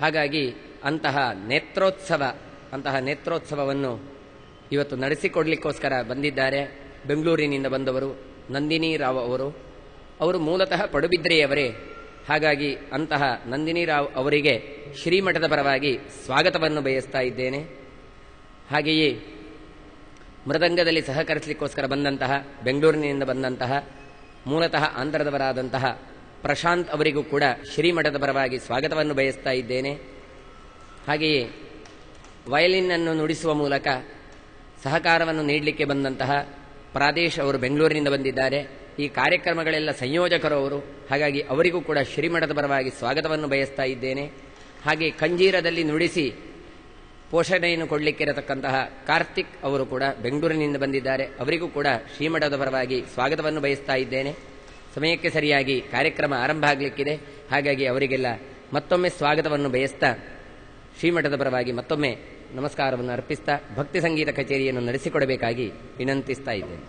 ಹಾಗಾಗಿ ಅಂತಹ ನೇತ್ರೋತ್ಸವವನ್ನು ಇವತ್ತು ನಡೆಸಿಕೊಡ್ಲಿಕ್ಕೋಸ್ಕರ ಬಂದಿದ್ದಾರೆ. ಬೆಂಗಳೂರಿನಿಂದ ಬಂದವರು ನಂದಿನಿ ರಾವ್ ಅವರು ಮೂಲತಃ ಪಡುಬಿದ್ರೆಯವರೇ. ಹಾಗಾಗಿ ಅಂತಹ ನಂದಿನಿ ರಾವ್ ಅವರಿಗೆ ಶ್ರೀಮಠದ ಪರವಾಗಿ ಸ್ವಾಗತವನ್ನು ಬಯಸ್ತಾ ಇದ್ದೇನೆ. ಹಾಗೆಯೇ ಮೃದಂಗದಲ್ಲಿ ಸಹಕರಿಸಲಿಕ್ಕೋಸ್ಕರ ಬಂದಂತಹ ಬೆಂಗಳೂರಿನಿಂದ ಬಂದಂತಹ ಮೂಲತಃ ಆಂಧ್ರದವರಾದಂತಹ ಪ್ರಶಾಂತ್ ಅವರಿಗೂ ಕೂಡ ಶ್ರೀಮಠದ ಪರವಾಗಿ ಸ್ವಾಗತವನ್ನು ಬಯಸ್ತಾ ಇದ್ದೇನೆ. ಹಾಗೆಯೇ ವಯಲಿನ್ ಅನ್ನು ನುಡಿಸುವ ಮೂಲಕ ಸಹಕಾರವನ್ನು ನೀಡಲಿಕ್ಕೆ ಬಂದಂತಹ ಪ್ರಾದೇಶ್ ಅವರು ಬೆಂಗಳೂರಿನಿಂದ ಬಂದಿದ್ದಾರೆ. ಈ ಕಾರ್ಯಕ್ರಮಗಳೆಲ್ಲ ಸಂಯೋಜಕರು ಅವರು. ಹಾಗಾಗಿ ಅವರಿಗೂ ಕೂಡ ಶ್ರೀಮಠದ ಪರವಾಗಿ ಸ್ವಾಗತವನ್ನು ಬಯಸ್ತಾ ಇದ್ದೇನೆ. ಹಾಗೆ ಕಂಜೀರದಲ್ಲಿ ನುಡಿಸಿ ಪೋಷಣೆಯನ್ನು ಕೊಡಲಿಕ್ಕಿರತಕ್ಕಂತಹ ಕಾರ್ತಿಕ್ ಅವರು ಕೂಡ ಬೆಂಗಳೂರಿನಿಂದ ಬಂದಿದ್ದಾರೆ. ಅವರಿಗೂ ಕೂಡ ಶ್ರೀಮಠದ ಪರವಾಗಿ ಸ್ವಾಗತವನ್ನು ಬಯಸ್ತಾ ಇದ್ದೇನೆ. ಸಮಯಕ್ಕೆ ಸರಿಯಾಗಿ ಕಾರ್ಯಕ್ರಮ ಆರಂಭ ಆಗಲಿಕ್ಕಿದೆ. ಹಾಗಾಗಿ ಅವರಿಗೆಲ್ಲ ಮತ್ತೊಮ್ಮೆ ಸ್ವಾಗತವನ್ನು ಬಯಸ್ತಾ ಶ್ರೀಮಠದ ಪರವಾಗಿ ಮತ್ತೊಮ್ಮೆ ನಮಸ್ಕಾರವನ್ನು ಅರ್ಪಿಸ್ತಾ ಭಕ್ತಿ ಸಂಗೀತ ಕಚೇರಿಯನ್ನು ನಡೆಸಿಕೊಡಬೇಕಾಗಿ ವಿನಂತಿಸ್ತಾ ಇದ್ದೇನೆ.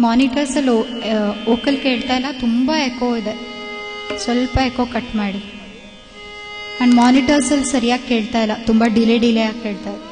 ಮಾನಿಟರ್ಸ್ ಅಲ್ಲಿ ವೋಕಲ್ ಕೇಳ್ತಾ ಇಲ್ಲ, ತುಂಬಾ ಎಕೋ ಇದೆ. ಸ್ವಲ್ಪ ಎಕೋ ಕಟ್ ಮಾಡಿ. ಅಂಡ್ ಮಾನಿಟರ್ಸ್ ಅಲ್ಲಿ ಸರಿಯಾಗಿ ಕೇಳ್ತಾ ಇಲ್ಲ, ತುಂಬಾ ಡಿಲೇ ಆಗಿ ಕೇಳ್ತಾ ಇದೆ.